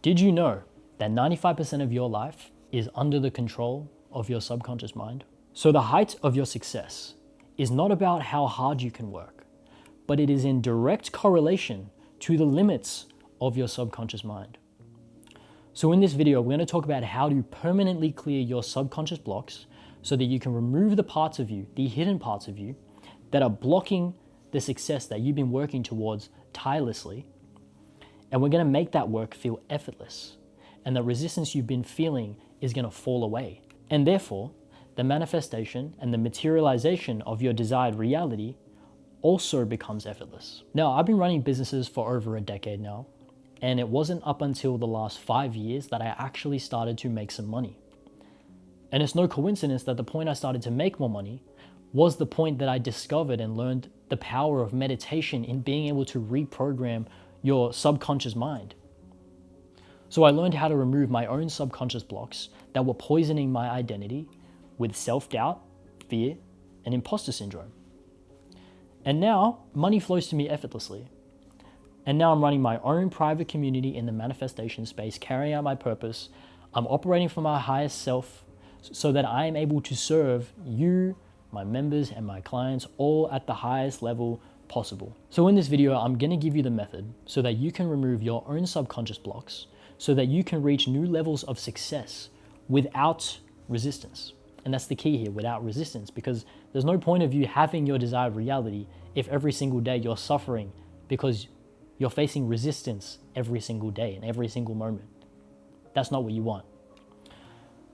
Did you know that 95% of your life is under the control of your subconscious mind? So the height of your success is not about how hard you can work, but it is in direct correlation to the limits of your subconscious mind. So in this video, we're going to talk about how to permanently clear your subconscious blocks so that you can remove the parts of you, the hidden parts of you, that are blocking the success that you've been working towards tirelessly. And we're going to make that work feel effortless. And the resistance you've been feeling is going to fall away. And therefore, the manifestation and the materialization of your desired reality also becomes effortless. Now, I've been running businesses for over a decade now, and it wasn't up until the last 5 years that I actually started to make some money. And it's no coincidence that the point I started to make more money was the point that I discovered and learned the power of meditation in being able to reprogram your subconscious mind. So I learned how to remove my own subconscious blocks that were poisoning my identity with self-doubt, fear, and imposter syndrome. And now money flows to me effortlessly. And now I'm running my own private community in the manifestation space, carrying out my purpose. I'm operating from my highest self so that I am able to serve you, my members, and my clients all at the highest level possible. So in this video, I'm going to give you the method so that you can remove your own subconscious blocks so that you can reach new levels of success without resistance. And that's the key here, without resistance, because there's no point of you having your desired reality if every single day you're suffering because you're facing resistance every single day and every single moment. That's not what you want.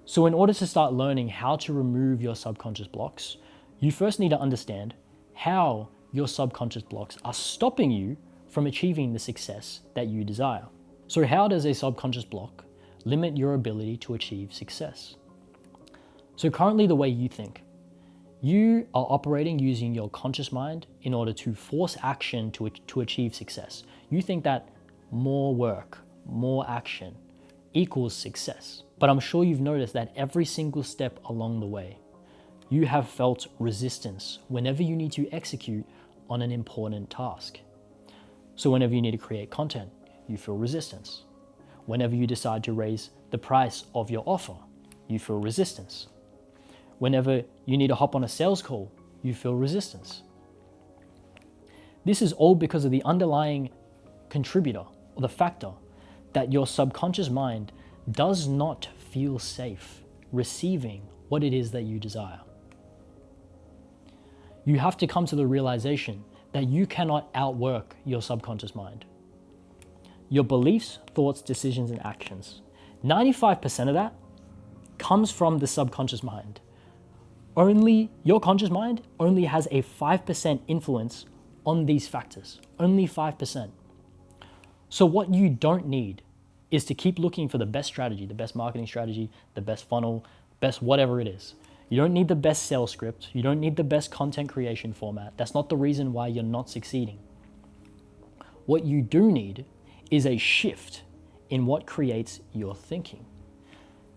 So in order to start learning how to remove your subconscious blocks, you first need to understand how your subconscious blocks are stopping you from achieving the success that you desire. So how does a subconscious block limit your ability to achieve success? So currently the way you think, you are operating using your conscious mind in order to force action to achieve success. You think that more work, more action equals success. But I'm sure you've noticed that every single step along the way, you have felt resistance whenever you need to execute on an important task. So whenever you need to create content, you feel resistance. Whenever you decide to raise the price of your offer, you feel resistance. Whenever you need to hop on a sales call, you feel resistance. This is all because of the underlying contributor or the factor that your subconscious mind does not feel safe receiving what it is that you desire. You have to come to the realization that you cannot outwork your subconscious mind. Your beliefs, thoughts, decisions, and actions, 95% of that comes from the subconscious mind. Only your conscious mind only has a 5% influence on these factors, only 5%. So what you don't need is to keep looking for the best strategy, the best marketing strategy, the best funnel, best whatever it is. You don't need the best sales script. You don't need the best content creation format. That's not the reason why you're not succeeding. What you do need is a shift in what creates your thinking.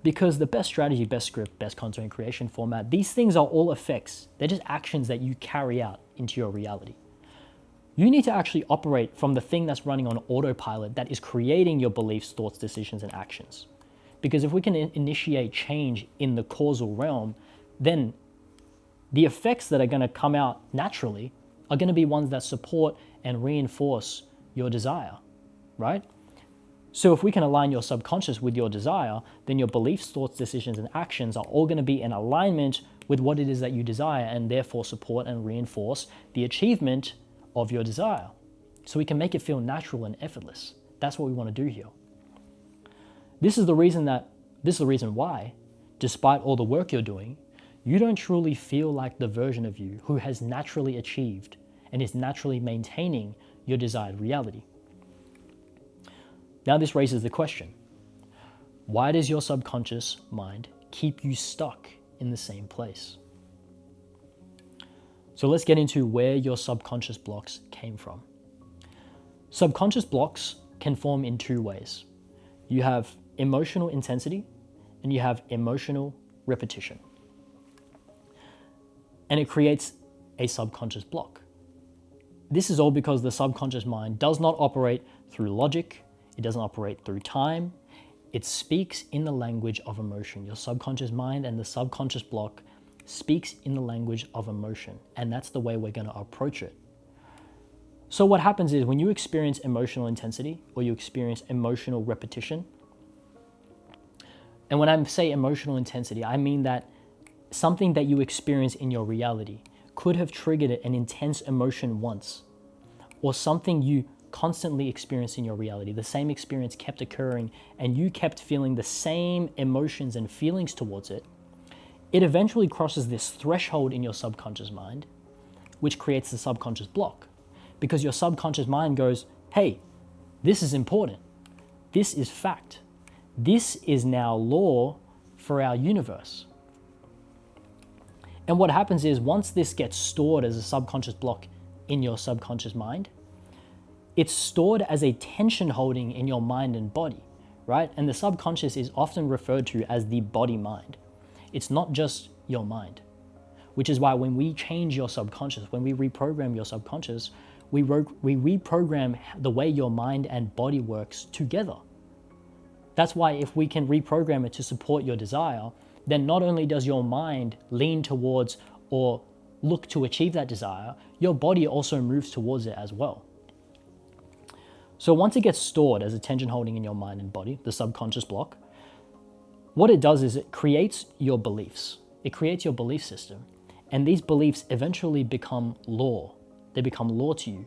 Because the best strategy, best script, best content creation format, these things are all effects. They're just actions that you carry out into your reality. You need to actually operate from the thing that's running on autopilot that is creating your beliefs, thoughts, decisions, and actions. Because if we can initiate change in the causal realm, then the effects that are going to come out naturally are going to be ones that support and reinforce your desire, right? So if we can align your subconscious with your desire, then your beliefs, thoughts, decisions, and actions are all going to be in alignment with what it is that you desire and therefore support and reinforce the achievement of your desire. So we can make it feel natural and effortless. That's what we want to do here. This is the reason why, despite all the work you're doing, you don't truly feel like the version of you who has naturally achieved and is naturally maintaining your desired reality. Now this raises the question, why does your subconscious mind keep you stuck in the same place? So let's get into where your subconscious blocks came from. Subconscious blocks can form in two ways. You have emotional intensity and you have emotional repetition. And it creates a subconscious block. This is all because the subconscious mind does not operate through logic, it doesn't operate through time, It speaks in the language of emotion. Your subconscious mind and the subconscious block speaks in the language of emotion, and that's the way we're going to approach it. So what happens is when you experience emotional intensity or you experience emotional repetition, and when I say emotional intensity, I mean that something that you experience in your reality could have triggered an intense emotion once, or something you constantly experience in your reality. The same experience kept occurring and you kept feeling the same emotions and feelings towards it. It eventually crosses this threshold in your subconscious mind, which creates the subconscious block, because your subconscious mind goes, hey, this is important. This is fact. This is now law for our universe. And what happens is once this gets stored as a subconscious block in your subconscious mind, it's stored as a tension holding in your mind and body, right? And the subconscious is often referred to as the body mind. It's not just your mind, which is why when we change your subconscious, when we reprogram your subconscious, we reprogram the way your mind and body works together. That's why if we can reprogram it to support your desire, then not only does your mind lean towards or look to achieve that desire, your body also moves towards it as well. So once it gets stored as a tension holding in your mind and body, the subconscious block, what it does is it creates your beliefs. It creates your belief system. And these beliefs eventually become law. They become law to you.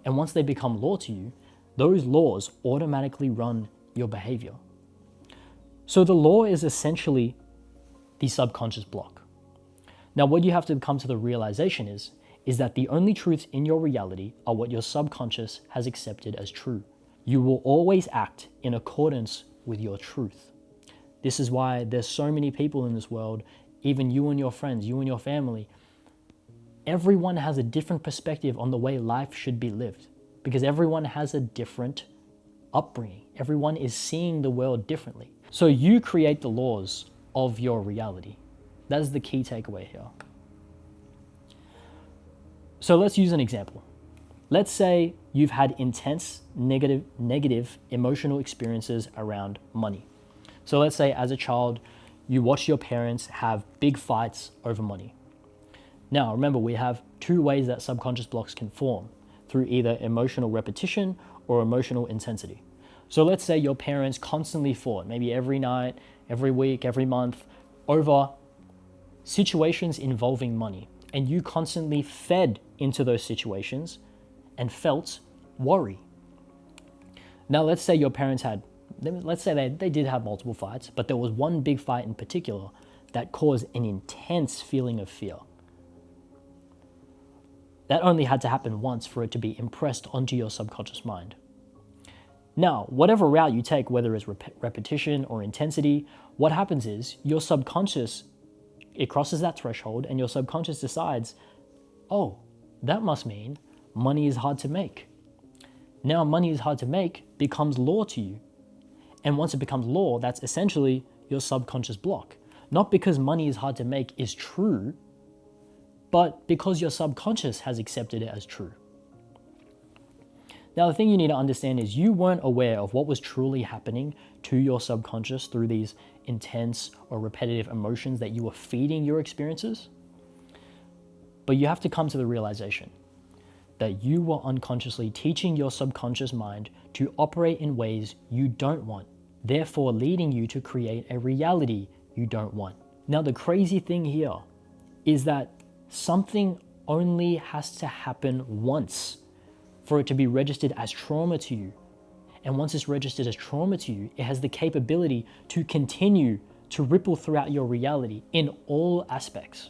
And once they become law to you, those laws automatically run your behavior. So the law is essentially the subconscious block. Now, what you have to come to the realization is that the only truths in your reality are what your subconscious has accepted as true. You will always act in accordance with your truth. This is why there's so many people in this world, even you and your friends, you and your family. Everyone has a different perspective on the way life should be lived because everyone has a different upbringing. Everyone is seeing the world differently. So you create the laws of your reality. That is the key takeaway here. So let's use an example. Let's say you've had intense negative emotional experiences around money. So let's say as a child, you watch your parents have big fights over money. Now, remember, we have two ways that subconscious blocks can form, through either emotional repetition or emotional intensity. So let's say your parents constantly fought, maybe every night, every week, every month, over situations involving money. And you constantly fed into those situations and felt worry. Now, let's say your parents they did have multiple fights, but there was one big fight in particular that caused an intense feeling of fear. That only had to happen once for it to be impressed onto your subconscious mind. Now, whatever route you take, whether it's repetition or intensity, what happens is your subconscious, it crosses that threshold and your subconscious decides, oh, that must mean money is hard to make. Now money is hard to make becomes law to you. And once it becomes law, that's essentially your subconscious block. Not because money is hard to make is true, but because your subconscious has accepted it as true. Now, the thing you need to understand is you weren't aware of what was truly happening to your subconscious through these intense or repetitive emotions that you were feeding your experiences. But you have to come to the realization that you were unconsciously teaching your subconscious mind to operate in ways you don't want, therefore leading you to create a reality you don't want. Now, the crazy thing here is that something only has to happen once for it to be registered as trauma to you. And once it's registered as trauma to you, it has the capability to continue to ripple throughout your reality in all aspects,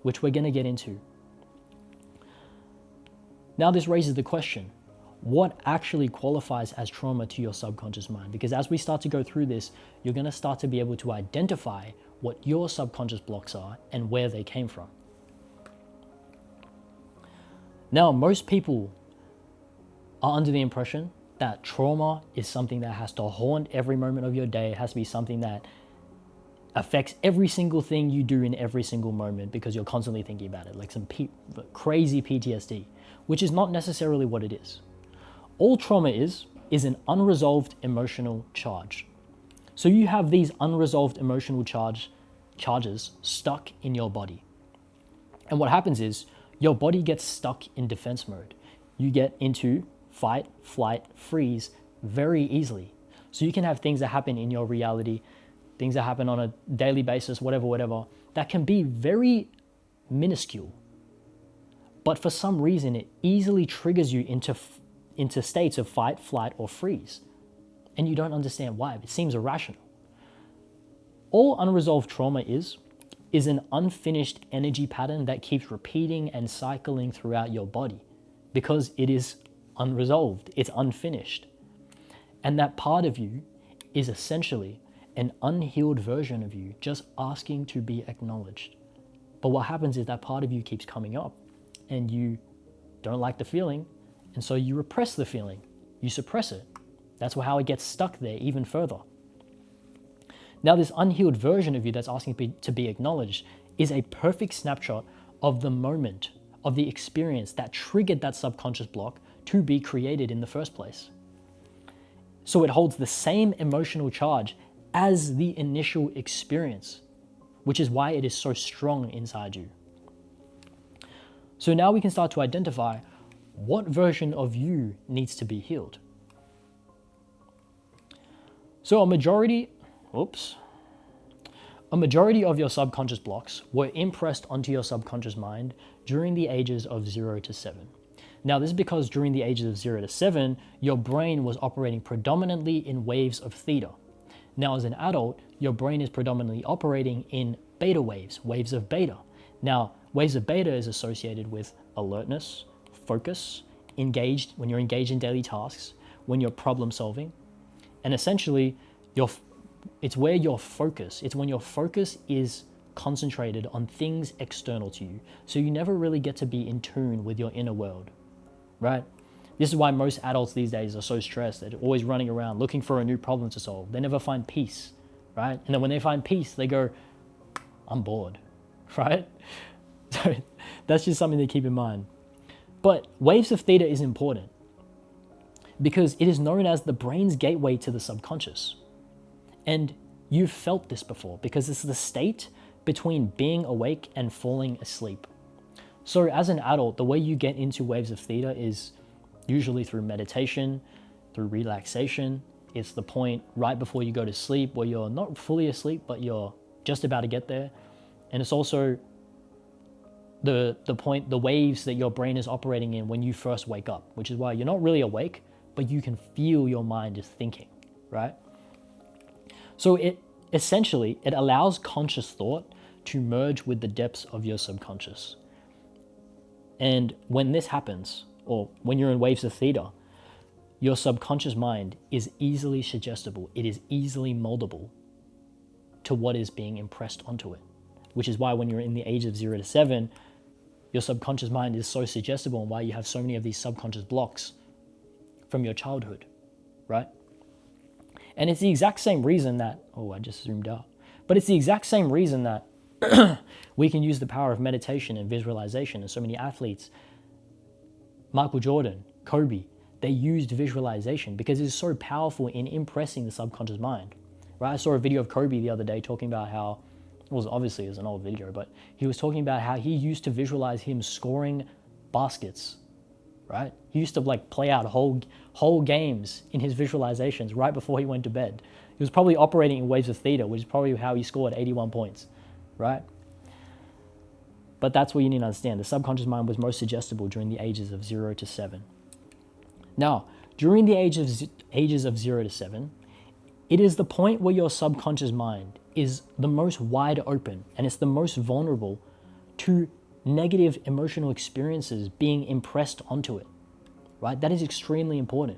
which we're going to get into. Now, this raises the question, what actually qualifies as trauma to your subconscious mind? Because as we start to go through this, you're going to start to be able to identify what your subconscious blocks are and where they came from. Now, most people are under the impression that trauma is something that has to haunt every moment of your day. It has to be something that affects every single thing you do in every single moment because you're constantly thinking about it, like some crazy PTSD, which is not necessarily what it is. All trauma is an unresolved emotional charge. So you have these unresolved emotional charges stuck in your body. And what happens is your body gets stuck in defense mode. You get into fight, flight, freeze very easily. So you can have things that happen in your reality, things that happen on a daily basis, whatever, that can be very minuscule. But for some reason, it easily triggers you into states of fight, flight, or freeze. And you don't understand why. It seems irrational. All unresolved trauma is an unfinished energy pattern that keeps repeating and cycling throughout your body because it is unresolved, it's unfinished. And that part of you is essentially an unhealed version of you just asking to be acknowledged. But what happens is that part of you keeps coming up and you don't like the feeling, and so you repress the feeling, you suppress it. That's how it gets stuck there even further. Now, this unhealed version of you that's asking to be acknowledged is a perfect snapshot of the moment, of the experience that triggered that subconscious block to be created in the first place. So it holds the same emotional charge as the initial experience, which is why it is so strong inside you. So now we can start to identify what version of you needs to be healed. So a majority of your subconscious blocks were impressed onto your subconscious mind during the ages of 0 to 7. Now, this is because during the ages of 0 to 7, your brain was operating predominantly in waves of theta. Now, as an adult, your brain is predominantly operating in beta waves, waves of beta. Now, waves of beta is associated with alertness, focus, when you're engaged in daily tasks, when you're problem solving, and essentially, it's when your focus is concentrated on things external to you. So you never really get to be in tune with your inner world, right? This is why most adults these days are so stressed. They're always running around looking for a new problem to solve. They never find peace, right? And then when they find peace, they go, I'm bored, right? So that's just something to keep in mind. But waves of theta is important because it is known as the brain's gateway to the subconscious. And you've felt this before because it's the state between being awake and falling asleep. So as an adult, the way you get into waves of theta is usually through meditation, through relaxation. It's the point right before you go to sleep where you're not fully asleep, but you're just about to get there. And it's also the waves that your brain is operating in when you first wake up, which is why you're not really awake, but you can feel your mind is thinking, right? So it allows conscious thought to merge with the depths of your subconscious. And when this happens, or when you're in waves of theta, your subconscious mind is easily suggestible. It is easily moldable to what is being impressed onto it, which is why when you're in the age of 0 to 7, your subconscious mind is so suggestible and why you have so many of these subconscious blocks from your childhood, right? And it's the exact same reason that, I just zoomed out. But it's the exact same reason that we can use the power of meditation and visualization. And so many athletes, Michael Jordan, Kobe, they used visualization because it's so powerful in impressing the subconscious mind, right? I saw a video of Kobe the other day talking about how, obviously it was an old video, but he was talking about how he used to visualize him scoring baskets, right? He used to play out whole games in his visualizations right before he went to bed. He was probably operating in waves of theta, which is probably how he scored 81 points, right? But that's what you need to understand. The subconscious mind was most suggestible during the ages of 0 to 7. Now, during the ages of 0 to 7, it is the point where your subconscious mind is the most wide open and it's the most vulnerable to negative emotional experiences being impressed onto it, right? That is extremely important.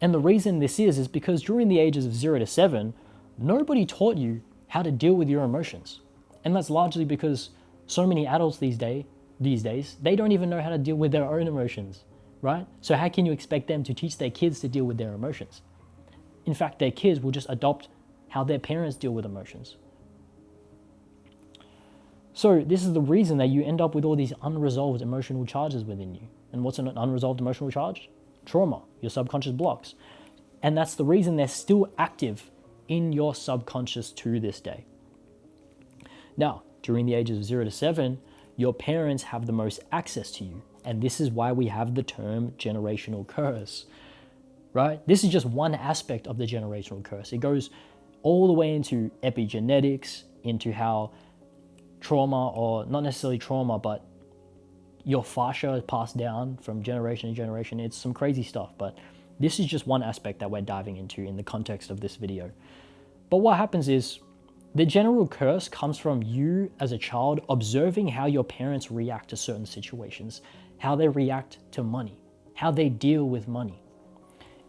And the reason this is because during the ages of 0 to 7, nobody taught you how to deal with your emotions. And that's largely because so many adults these days, they don't even know how to deal with their own emotions, right? So how can you expect them to teach their kids to deal with their emotions? In fact, their kids will just adopt how their parents deal with emotions. So this is the reason that you end up with all these unresolved emotional charges within you. And what's an unresolved emotional charge? Trauma, your subconscious blocks. And that's the reason they're still active in your subconscious to this day. Now, during the ages of 0 to 7, your parents have the most access to you. And this is why we have the term generational curse, right? This is just one aspect of the generational curse. It goes all the way into epigenetics, into how trauma, or not necessarily trauma, but your fascia is passed down from generation to generation. It's some crazy stuff, but this is just one aspect that we're diving into in the context of this video. But what happens is the general curse comes from you as a child observing how your parents react to certain situations, how they react to money, how they deal with money.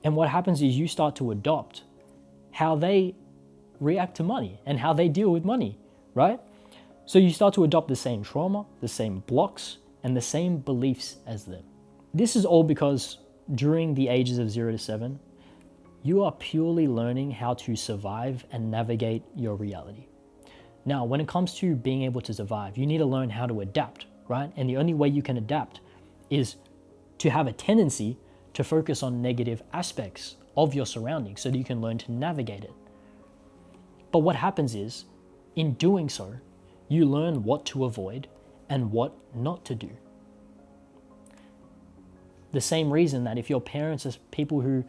And what happens is you start to adopt how they react to money and how they deal with money, right? So you start to adopt the same trauma, the same blocks, and the same beliefs as them. This is all because during the ages of 0 to 7, you are purely learning how to survive and navigate your reality. Now, when it comes to being able to survive, you need to learn how to adapt, right? And the only way you can adapt is to have a tendency to focus on negative aspects of your surroundings so that you can learn to navigate it. But what happens is, in doing so, you learn what to avoid and what not to do. The same reason that if your parents are people who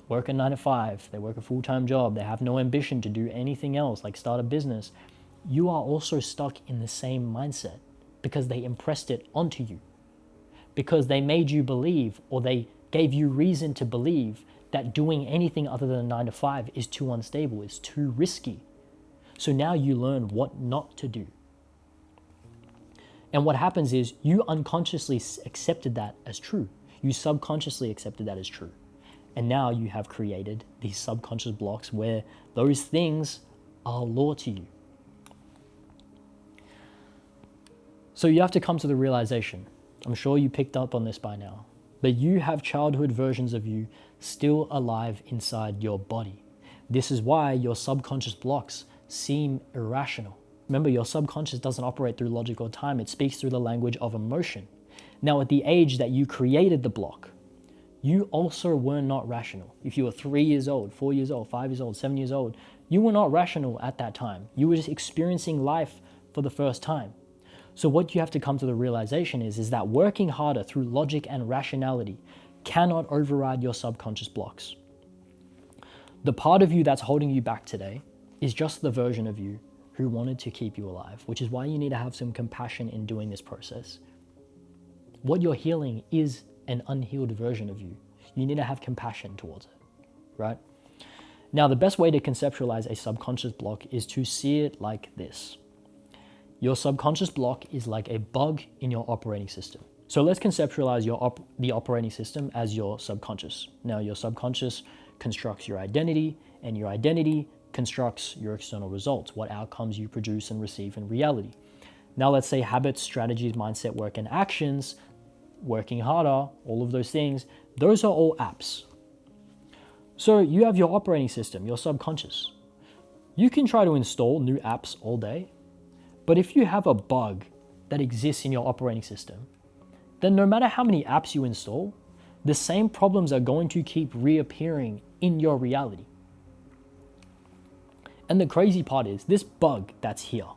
work a 9 to 5, they work a full-time job, they have no ambition to do anything else like start a business, you are also stuck in the same mindset because they impressed it onto you. Because they made you believe, or they gave you reason to believe, that doing anything other than 9 to 5 is too unstable, is too risky. So now you learn what not to do. And what happens is you unconsciously accepted that as true. You subconsciously accepted that as true. And now you have created these subconscious blocks where those things are law to you. So you have to come to the realization, I'm sure you picked up on this by now, but you have childhood versions of you still alive inside your body. This is why your subconscious blocks seem irrational. Remember, your subconscious doesn't operate through logic or time. It speaks through the language of emotion. Now, at the age that you created the block, you also were not rational. If you were 3 years old, 4 years old, 5 years old, 7 years old, you were not rational at that time. You were just experiencing life for the first time. So what you have to come to the realization is that working harder through logic and rationality cannot override your subconscious blocks. The part of you that's holding you back today is just the version of you who wanted to keep you alive, which is why you need to have some compassion in doing this process. What you're healing is an unhealed version of you. You need to have compassion towards it, right? Now, the best way to conceptualize a subconscious block is to see it like this. Your subconscious block is like a bug in your operating system. So let's conceptualize the operating system as your subconscious. Now, your subconscious constructs your identity, and your identity constructs your external results, what outcomes you produce and receive in reality. Now, let's say habits, strategies, mindset, work, and actions, working harder, all of those things, those are all apps. So you have your operating system, your subconscious. You can try to install new apps all day, but if you have a bug that exists in your operating system, then no matter how many apps you install, the same problems are going to keep reappearing in your reality. And the crazy part is, this bug that's here,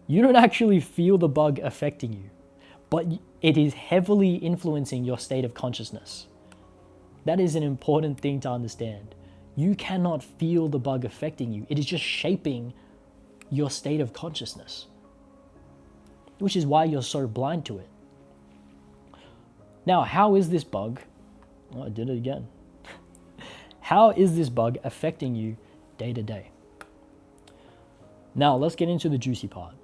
you don't actually feel the bug affecting you, but it is heavily influencing your state of consciousness. That is an important thing to understand. You cannot feel the bug affecting you. It is just shaping your state of consciousness, which is why you're so blind to it. Now, how is this bug, oh, I did it again. How is this bug affecting you day to day? Now, let's get into the juicy part,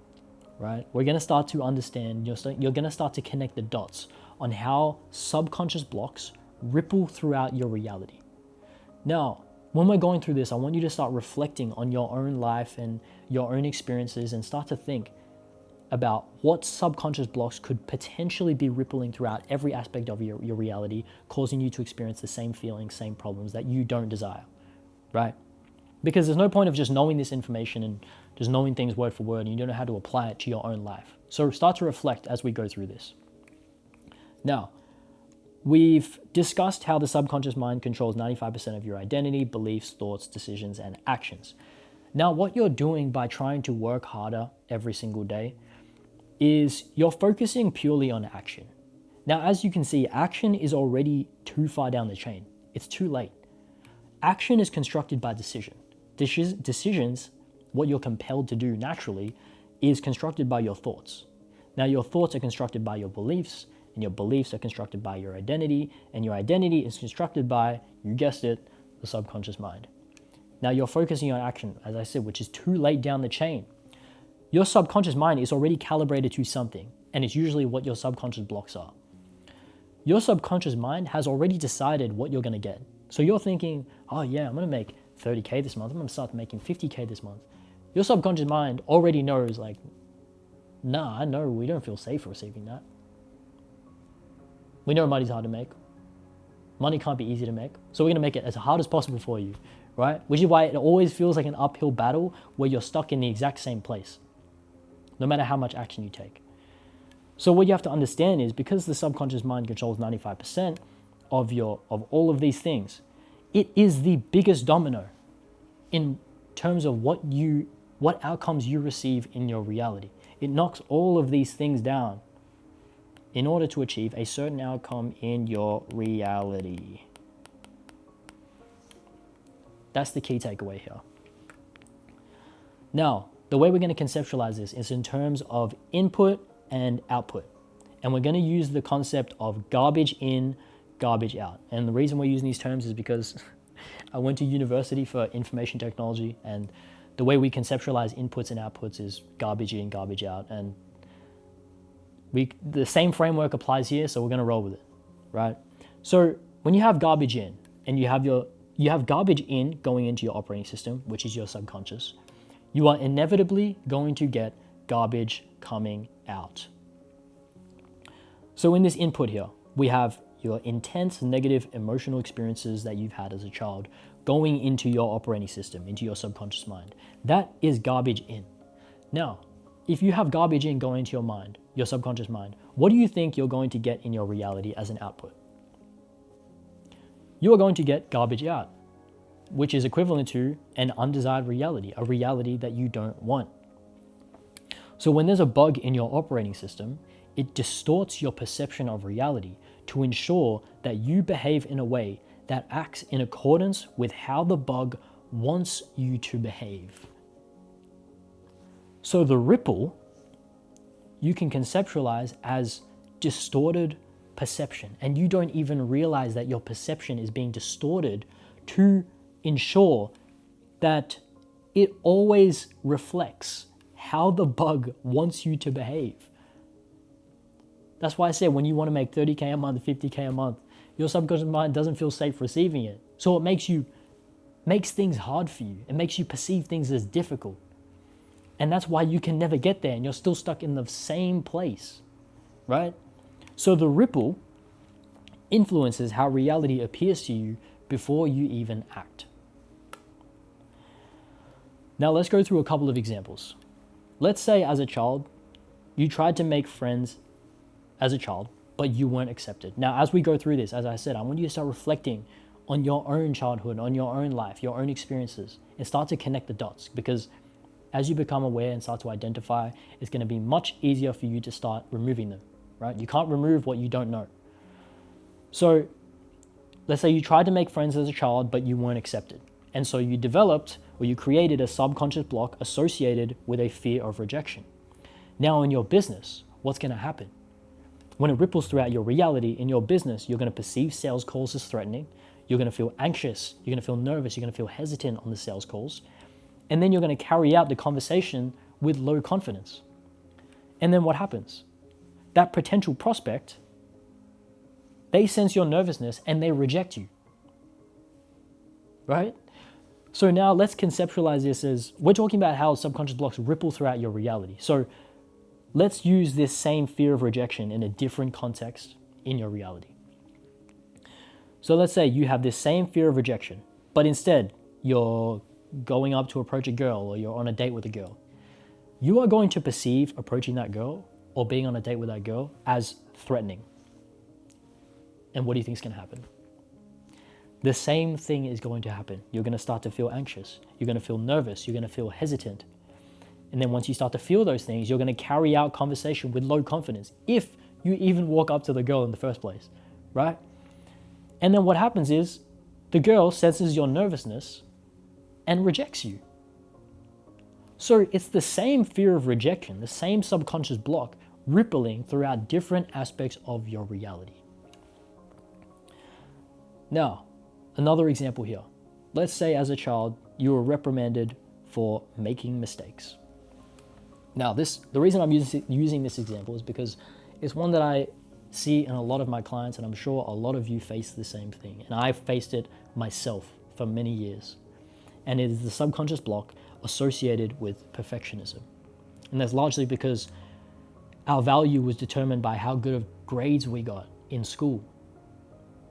right? We're going to start to understand, you're going to start to connect the dots on how subconscious blocks ripple throughout your reality. Now, when we're going through this, I want you to start reflecting on your own life and your own experiences and start to think about what subconscious blocks could potentially be rippling throughout every aspect of your reality, causing you to experience the same feelings, same problems that you don't desire, right? Because there's no point of just knowing this information and just knowing things word for word and you don't know how to apply it to your own life. So start to reflect as we go through this. Now, We've discussed how the subconscious mind controls 95% of your identity, beliefs, thoughts, decisions, and actions. Now, what you're doing by trying to work harder every single day is you're focusing purely on action. Now, as you can see, action is already too far down the chain. It's too late. Action is constructed by decision. Decisions, what you're compelled to do naturally, is constructed by your thoughts. Now, your thoughts are constructed by your beliefs, and your beliefs are constructed by your identity, and your identity is constructed by, you guessed it, the subconscious mind. Now, you're focusing on action, as I said, which is too late down the chain. Your subconscious mind is already calibrated to something, and it's usually what your subconscious blocks are. Your subconscious mind has already decided what you're going to get. So you're thinking, oh yeah, I'm going to make 30K this month. I'm going to start making 50K this month. Your subconscious mind already knows, like, nah, I know we don't feel safe receiving that. We know money's hard to make. Money can't be easy to make. So we're going to make it as hard as possible for you, right? Which is why it always feels like an uphill battle where you're stuck in the exact same place, no matter how much action you take. So what you have to understand is, because the subconscious mind controls 95% of all of these things, it is the biggest domino in terms of what outcomes you receive in your reality. It knocks all of these things down in order to achieve a certain outcome in your reality. That's the key takeaway here. Now, the way we're going to conceptualize this is in terms of input and output. And we're going to use the concept of garbage in, garbage out. And the reason we're using these terms is because I went to university for information technology, and the way we conceptualize inputs and outputs is garbage in, garbage out. And the same framework applies here, so we're going to roll with it, right? So when you have garbage in, and you have garbage in going into your operating system, which is your subconscious, you are inevitably going to get garbage coming out. So in this input here, we have your intense negative emotional experiences that you've had as a child going into your operating system, into your subconscious mind. That is garbage in. Now, if you have garbage in going into your mind, your subconscious mind, what do you think you're going to get in your reality as an output? You are going to get garbage out, which is equivalent to an undesired reality, a reality that you don't want. So when there's a bug in your operating system, it distorts your perception of reality to ensure that you behave in a way that acts in accordance with how the bug wants you to behave. So the ripple you can conceptualize as distorted perception, and you don't even realize that your perception is being distorted to ensure that it always reflects how the bug wants you to behave. That's why I said, when you want to make 30K a month, 50K a month, your subconscious mind doesn't feel safe receiving it. So it makes things hard for you. It makes you perceive things as difficult. And that's why you can never get there, and you're still stuck in the same place, right? So the ripple influences how reality appears to you before you even act. Now let's go through a couple of examples. Let's say as a child, you tried to make friends as a child, but you weren't accepted. Now, as we go through this, as I said, I want you to start reflecting on your own childhood, on your own life, your own experiences, and start to connect the dots, because as you become aware and start to identify, it's going to be much easier for you to start removing them, right? You can't remove what you don't know. So let's say you tried to make friends as a child, but you weren't accepted. And so you developed, or you created, a subconscious block associated with a fear of rejection. Now in your business, what's going to happen? When it ripples throughout your reality in your business, you're going to perceive sales calls as threatening. You're going to feel anxious. You're going to feel nervous. You're going to feel hesitant on the sales calls. And then you're going to carry out the conversation with low confidence. And then what happens? That potential prospect, they sense your nervousness and they reject you, right? So now let's conceptualize this as, we're talking about how subconscious blocks ripple throughout your reality. So let's use this same fear of rejection in a different context in your reality. So let's say you have this same fear of rejection, but instead you're going up to approach a girl, or you're on a date with a girl. You are going to perceive approaching that girl or being on a date with that girl as threatening. And what do you think is going to happen? The same thing is going to happen. You're going to start to feel anxious. You're going to feel nervous. You're going to feel hesitant. And then once you start to feel those things, you're going to carry out conversation with low confidence, if you even walk up to the girl in the first place, right? And then what happens is the girl senses your nervousness and rejects you. So it's the same fear of rejection, the same subconscious block rippling throughout different aspects of your reality. Now, another example here. Let's say as a child, you were reprimanded for making mistakes. Now, the reason I'm using this example is because it's one that I see in a lot of my clients, and I'm sure a lot of you face the same thing. And I've faced it myself for many years. And it is the subconscious block associated with perfectionism. And that's largely because our value was determined by how good of grades we got in school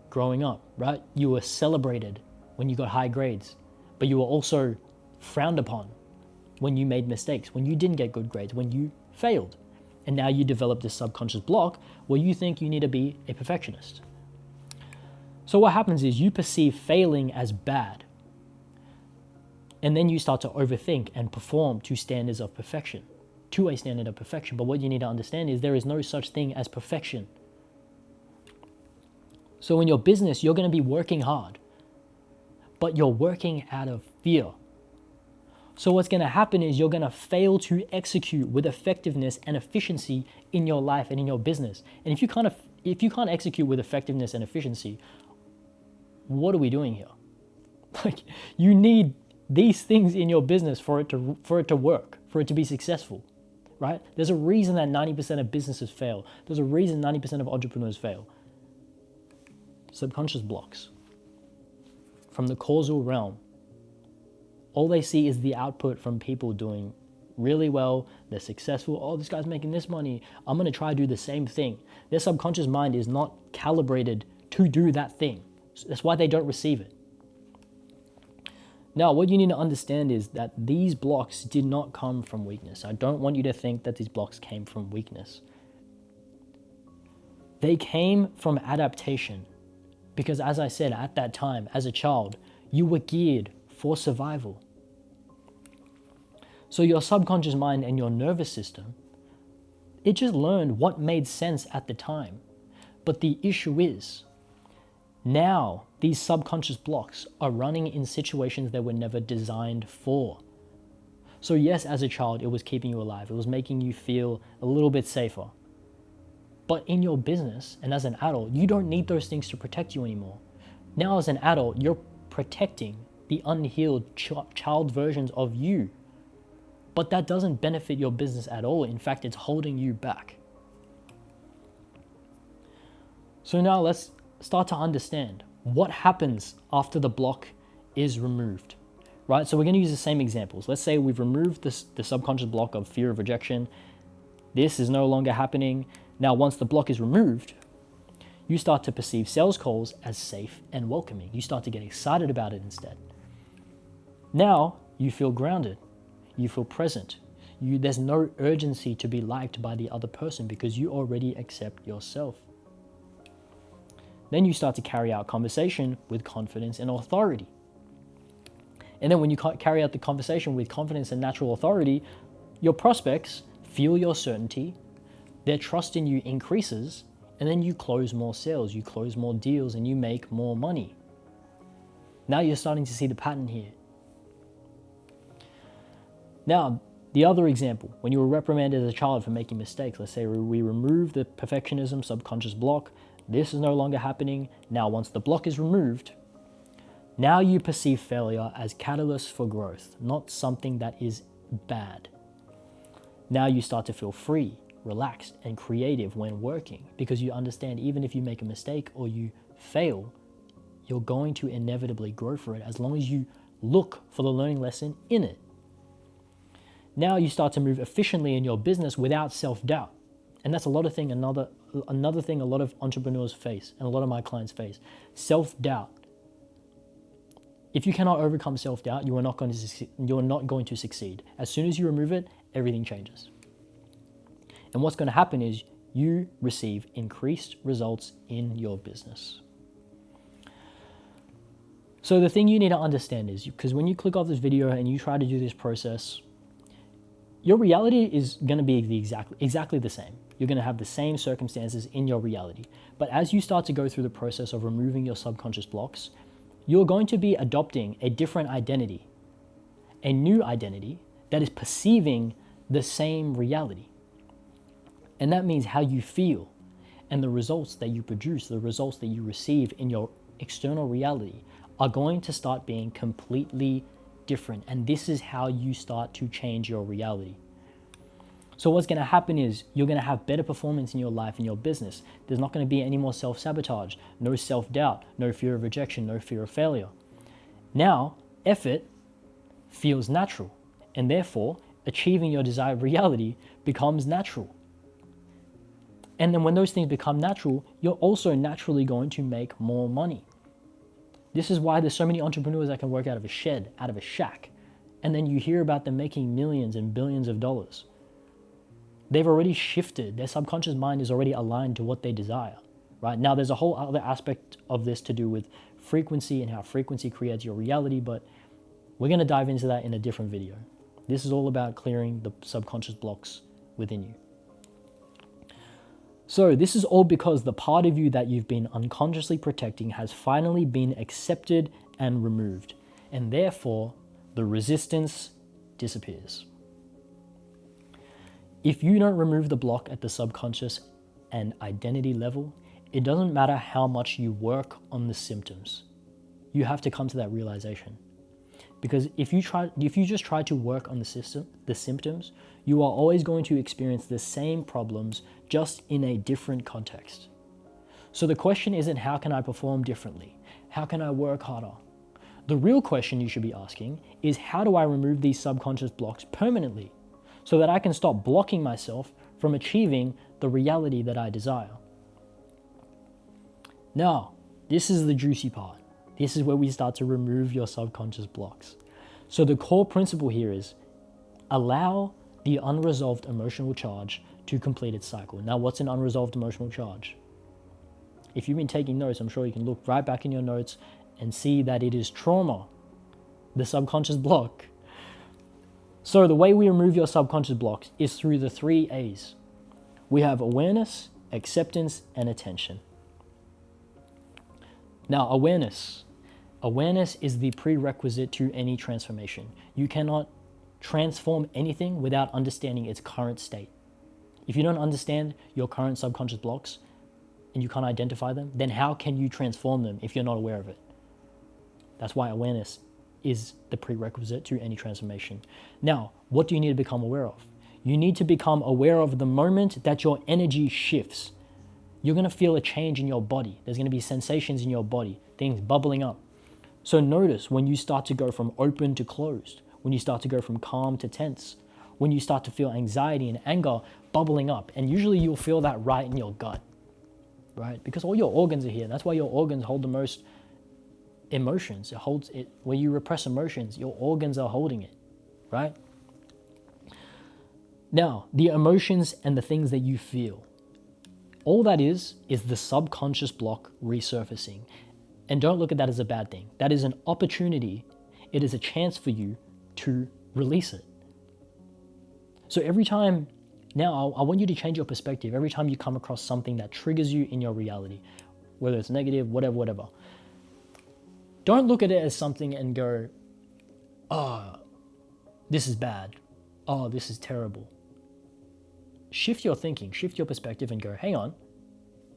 growing up, right? You were celebrated when you got high grades, but you were also frowned upon when you made mistakes, when you didn't get good grades, when you failed. And now you develop this subconscious block where you think you need to be a perfectionist. So what happens is you perceive failing as bad. And then you start to overthink and perform to a standard of perfection. But what you need to understand is there is no such thing as perfection. So in your business, you're going to be working hard, but you're working out of fear. So what's going to happen is you're going to fail to execute with effectiveness and efficiency in your life and in your business. And if you can't execute with effectiveness and efficiency, what are we doing here? Like, you need these things in your business for it to work, for it to be successful, right? There's a reason that 90% of businesses fail. There's a reason 90% of entrepreneurs fail. Subconscious blocks from the causal realm. All they see is the output from people doing really well. They're successful. Oh, this guy's making this money. I'm going to try to do the same thing. Their subconscious mind is not calibrated to do that thing. That's why they don't receive it. Now, what you need to understand is that these blocks did not come from weakness. I don't want you to think that these blocks came from weakness. They came from adaptation. Because as I said, at that time, as a child, you were geared for survival. So your subconscious mind and your nervous system, it just learned what made sense at the time. But the issue is, now these subconscious blocks are running in situations that were never designed for. So yes, as a child, it was keeping you alive. It was making you feel a little bit safer. But in your business and as an adult, you don't need those things to protect you anymore. Now as an adult, you're protecting the unhealed child versions of you. But that doesn't benefit your business at all. In fact, it's holding you back. So now let's start to understand what happens after the block is removed, right? So we're going to use the same examples. Let's say we've removed the subconscious block of fear of rejection. This is no longer happening. Now, once the block is removed, you start to perceive sales calls as safe and welcoming. You start to get excited about it instead. Now, you feel grounded. You feel present. There's no urgency to be liked by the other person because you already accept yourself. Then you start to carry out conversation with confidence and authority. And then when you carry out the conversation with confidence and natural authority, your prospects feel your certainty, their trust in you increases, and then you close more sales, you close more deals, and you make more money. Now you're starting to see the pattern here. Now, the other example, when you were reprimanded as a child for making mistakes, let's say we remove the perfectionism subconscious block. This is no longer happening. Now, once the block is removed, now you perceive failure as catalyst for growth, not something that is bad. Now you start to feel free, relaxed, and creative when working because you understand even if you make a mistake or you fail, you're going to inevitably grow for it as long as you look for the learning lesson in it. Now you start to move efficiently in your business without self-doubt. And that's another thing a lot of entrepreneurs face and a lot of my clients face. Self-doubt. If you cannot overcome self-doubt, you are not going to succeed. As soon as you remove it, everything changes. And what's going to happen is you receive increased results in your business. So the thing you need to understand is, because when you click off this video and you try to do this process, your reality is going to be exactly the same. You're going to have the same circumstances in your reality. But as you start to go through the process of removing your subconscious blocks, you're going to be adopting a different identity, a new identity that is perceiving the same reality. And that means how you feel and the results that you produce, the results that you receive in your external reality are going to start being completely different. And this is how you start to change your reality. So what's going to happen is you're going to have better performance in your life, in your business. There's not going to be any more self-sabotage, no self-doubt, no fear of rejection, no fear of failure. Now, effort feels natural, and therefore achieving your desired reality becomes natural. And then when those things become natural, you're also naturally going to make more money. This is why there's so many entrepreneurs that can work out of a shed, out of a shack, and then you hear about them making millions and billions of dollars. They've already shifted. Their subconscious mind is already aligned to what they desire, right? Now, there's a whole other aspect of this to do with frequency and how frequency creates your reality, but we're going to dive into that in a different video. This is all about clearing the subconscious blocks within you. So this is all because the part of you that you've been unconsciously protecting has finally been accepted and removed, and therefore the resistance disappears. If you don't remove the block at the subconscious and identity level, it doesn't matter how much you work on the symptoms. You have to come to that realization. Because if you just try to work on the symptoms, you are always going to experience the same problems, just in a different context. So the question isn't how can I perform differently? How can I work harder? The real question you should be asking is how do I remove these subconscious blocks permanently so that I can stop blocking myself from achieving the reality that I desire? Now, this is the juicy part. This is where we start to remove your subconscious blocks. So the core principle here is allow the unresolved emotional charge to complete its cycle. Now, what's an unresolved emotional charge? If you've been taking notes, I'm sure you can look right back in your notes and see that it is trauma, the subconscious block. So the way we remove your subconscious blocks is through the 3 A's. We have awareness, acceptance, and attention. Now, awareness is the prerequisite to any transformation. You cannot transform anything without understanding its current state. If you don't understand your current subconscious blocks and you can't identify them, then how can you transform them if you're not aware of it? That's why awareness is the prerequisite to any transformation. Now, what do you need to become aware of? You need to become aware of the moment that your energy shifts. You're going to feel a change in your body. There's going to be sensations in your body, things bubbling up. So notice when you start to go from open to closed, when you start to go from calm to tense, when you start to feel anxiety and anger bubbling up. And usually you'll feel that right in your gut, right? Because all your organs are here. That's why your organs hold the most emotions. It holds it where you repress emotions, your organs are holding it, right? Now, the emotions and the things that you feel, all that is the subconscious block resurfacing. And don't look at that as a bad thing. That is an opportunity. It is a chance for you to release it. So every time, now I want you to change your perspective. Every time you come across something that triggers you in your reality, whether it's negative, whatever. Don't look at it as something and go, oh, this is bad. Oh, this is terrible. Shift your thinking, shift your perspective and go, hang on,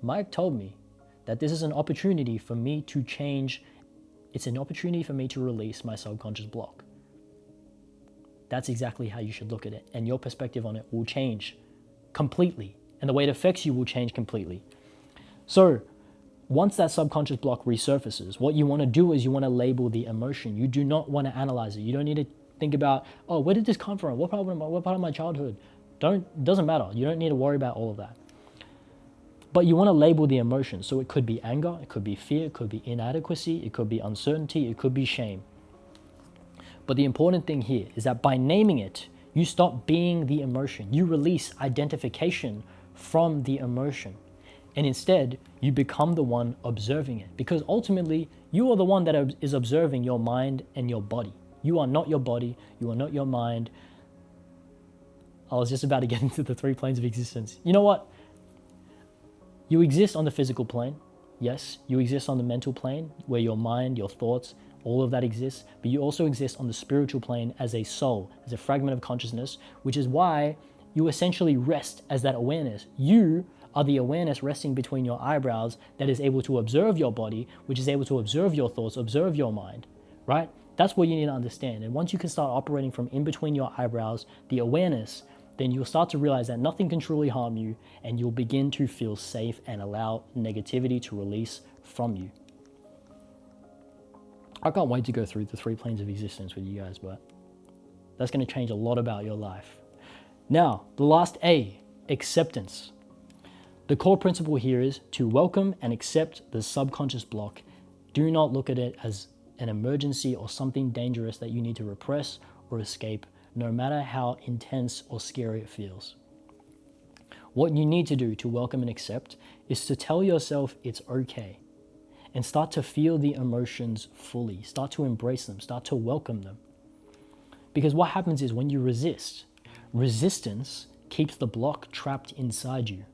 Mike told me that this is an opportunity for me to change. It's an opportunity for me to release my subconscious block. That's exactly how you should look at it. And your perspective on it will change completely. And the way it affects you will change completely. So once that subconscious block resurfaces, what you want to do is you want to label the emotion. You do not want to analyze it. You don't need to think about, oh, where did this come from? What part of my childhood? Doesn't matter. You don't need to worry about all of that. But you want to label the emotion. So it could be anger, it could be fear, it could be inadequacy, it could be uncertainty, it could be shame. But the important thing here is that by naming it, you stop being the emotion. You release identification from the emotion. And instead, you become the one observing it, because ultimately, you are the one that is observing your mind and your body. You are not your body. You are not your mind. I was just about to get into the 3 planes of existence. You know what? You exist on the physical plane. Yes, you exist on the mental plane where your mind, your thoughts, all of that exists. But you also exist on the spiritual plane as a soul, as a fragment of consciousness, which is why you essentially rest as that awareness. You are the awareness resting between your eyebrows that is able to observe your body, which is able to observe your thoughts, observe your mind, right? That's what you need to understand. And once you can start operating from in between your eyebrows, the awareness, then you'll start to realize that nothing can truly harm you, and you'll begin to feel safe and allow negativity to release from you. I can't wait to go through the 3 planes of existence with you guys, but that's going to change a lot about your life. Now, the last A, acceptance. The core principle here is to welcome and accept the subconscious block. Do not look at it as an emergency or something dangerous that you need to repress or escape, no matter how intense or scary it feels. What you need to do to welcome and accept is to tell yourself it's okay, and start to feel the emotions fully, start to embrace them, start to welcome them. Because what happens is when you resistance keeps the block trapped inside you,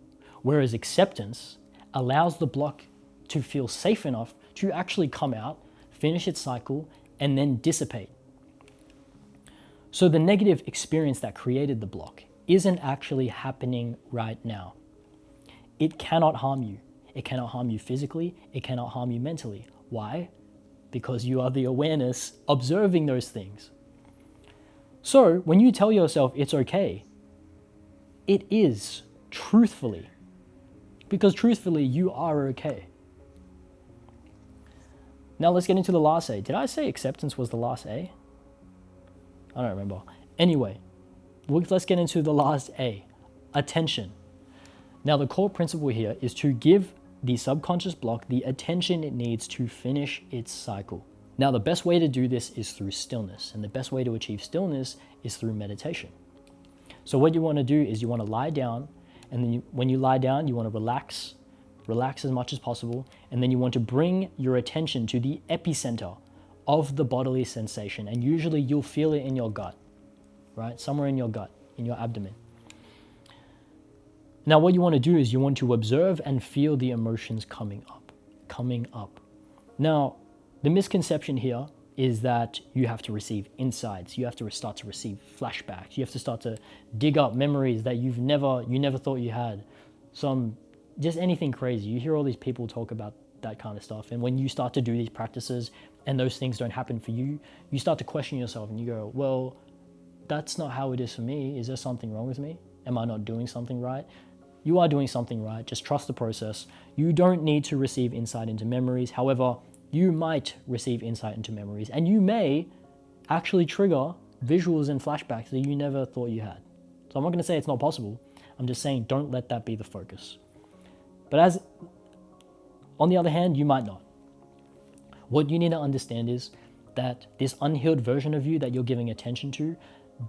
whereas acceptance allows the block to feel safe enough to actually come out, finish its cycle, and then dissipate. So the negative experience that created the block isn't actually happening right now. It cannot harm you. It cannot harm you physically. It cannot harm you mentally. Why? Because you are the awareness observing those things. So when you tell yourself it's okay, it is truthfully. Because truthfully, you are okay. Now let's get into the last A. Did I say acceptance was the last A? I don't remember. Anyway, let's get into the last A, attention. Now the core principle here is to give the subconscious block the attention it needs to finish its cycle. Now the best way to do this is through stillness, and the best way to achieve stillness is through meditation. So what you want to do is you want to lie down, and then when you lie down, you want to relax as much as possible, and then you want to bring your attention to the epicenter of the bodily sensation, and usually you'll feel it in your gut, right? Somewhere in your gut, in your abdomen. Now what you want to do is you want to observe and feel the emotions coming up. Now, the misconception here is that you have to receive insights, you have to start to receive flashbacks, you have to start to dig up memories that you never thought you had. Just anything crazy. You hear all these people talk about that kind of stuff, and when you start to do these practices and those things don't happen for you, you start to question yourself and you go, well, that's not how it is for me. Is there something wrong with me? Am I not doing something right? You are doing something right. Just trust the process. You don't need to receive insight into memories. However, you might receive insight into memories, and you may actually trigger visuals and flashbacks that you never thought you had. So I'm not going to say it's not possible. I'm just saying don't let that be the focus. But on the other hand, you might not. What you need to understand is that this unhealed version of you that you're giving attention to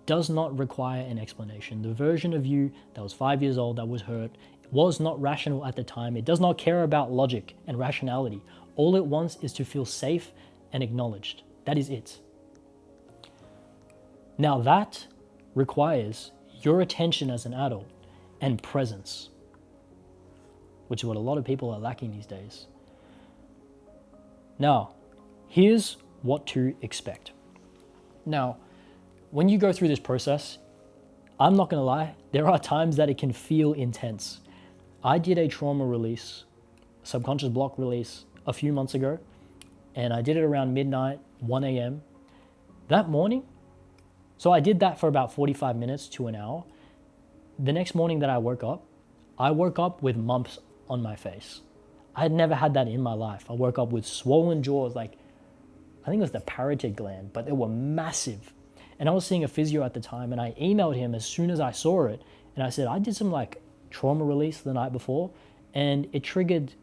does not require an explanation. The version of you that was 5 years old, that was hurt, was not rational at the time. It does not care about logic and rationality. All it wants is to feel safe and acknowledged. That is it. Now that requires your attention as an adult and presence, which is what a lot of people are lacking these days. Now, here's what to expect. Now, when you go through this process, I'm not gonna lie, there are times that it can feel intense. I did a trauma release, subconscious block release a few months ago, and I did it around midnight, 1 a.m. That morning, so I did that for about 45 minutes to an hour. The next morning that I woke up with mumps on my face. I had never had that in my life. I woke up with swollen jaws, like, I think it was the parotid gland, but they were massive. And I was seeing a physio at the time, and I emailed him as soon as I saw it, and I said, I did some trauma release the night before, and it triggered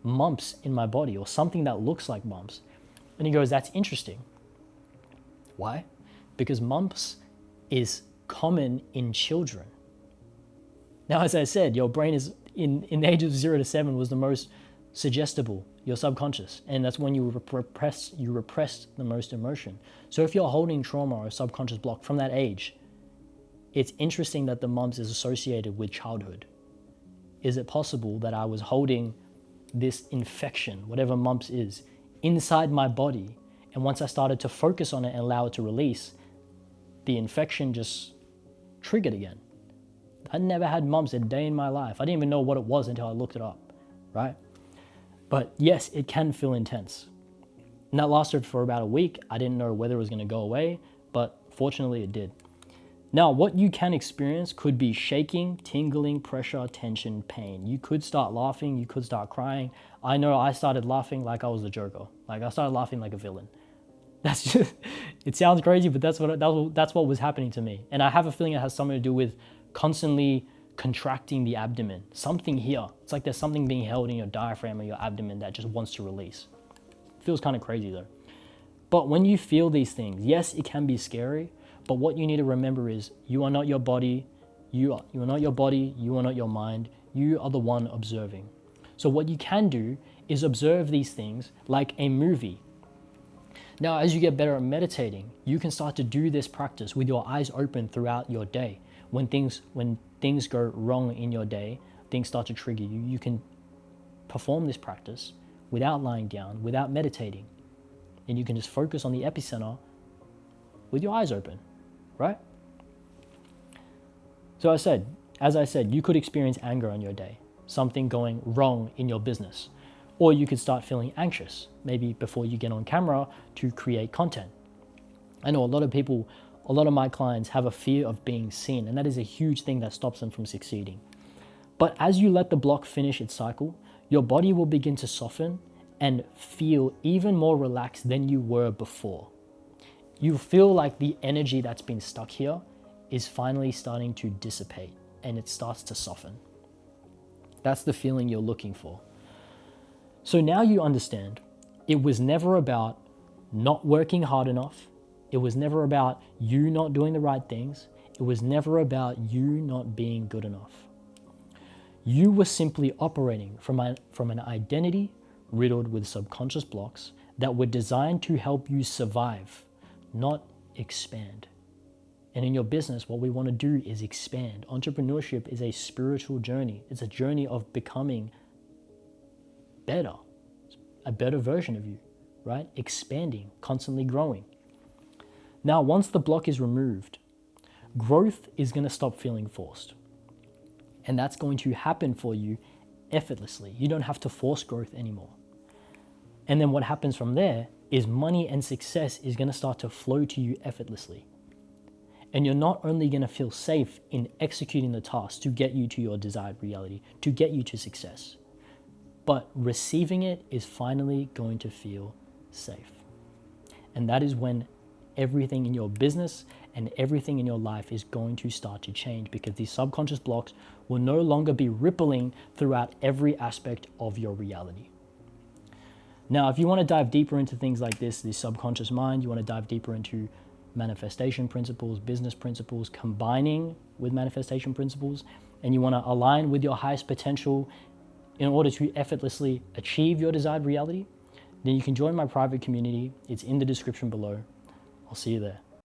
mumps in my body, or something that looks like mumps. And he goes, that's interesting. Why? Because mumps is common in children. Now, as I said, your brain is in the age of 0 to 7 was the most suggestible, your subconscious, and that's when you repress the most emotion. So if you're holding trauma or a subconscious block from that age, it's interesting that the mumps is associated with childhood. Is it possible that I was holding this infection, whatever mumps is, inside my body, and once I started to focus on it and allow it to release, the infection just triggered again? I never had mumps a day in my life. I didn't even know what it was until I looked it up, right? But yes, it can feel intense. And that lasted for about a week. I didn't know whether it was going to go away, but fortunately it did. Now, what you can experience could be shaking, tingling, pressure, tension, pain. You could start laughing, you could start crying. I know I started laughing like I was the Joker. Like I started laughing like a villain. That's just, it sounds crazy, but that's what was happening to me. And I have a feeling it has something to do with constantly contracting the abdomen. Something here. It's like there's something being held in your diaphragm or your abdomen that just wants to release. It feels kind of crazy though. But when you feel these things, yes, it can be scary, but what you need to remember is you are not your body, you are not your body, you are not your mind, you are the one observing. So what you can do is observe these things like a movie. Now, as you get better at meditating, you can start to do this practice with your eyes open throughout your day. When things go wrong in your day, things start to trigger you, you can perform this practice without lying down, without meditating. And you can just focus on the epicenter with your eyes open, right? So as I said, you could experience anger on your day, something going wrong in your business. Or you could start feeling anxious, maybe before you get on camera to create content. I know a lot of my clients have a fear of being seen, and that is a huge thing that stops them from succeeding. But as you let the block finish its cycle, your body will begin to soften and feel even more relaxed than you were before. You feel like the energy that's been stuck here is finally starting to dissipate and it starts to soften. That's the feeling you're looking for. So now you understand it was never about not working hard enough. It was never about you not doing the right things. It was never about you not being good enough. You were simply operating from an identity riddled with subconscious blocks that were designed to help you survive, not expand. And in your business, what we want to do is expand. Entrepreneurship is a spiritual journey. It's a journey of becoming better, a better version of you, right? Expanding, constantly growing. Now, once the block is removed, growth is going to stop feeling forced. And that's going to happen for you effortlessly. You don't have to force growth anymore. And then what happens from there is money and success is going to start to flow to you effortlessly. And you're not only going to feel safe in executing the task to get you to your desired reality, to get you to success, but receiving it is finally going to feel safe. And that is when everything in your business and everything in your life is going to start to change, because these subconscious blocks will no longer be rippling throughout every aspect of your reality. Now, if you want to dive deeper into things like this subconscious mind, you want to dive deeper into manifestation principles, business principles, combining with manifestation principles, and you want to align with your highest potential in order to effortlessly achieve your desired reality, then you can join my private community. It's in the description below. I'll see you there.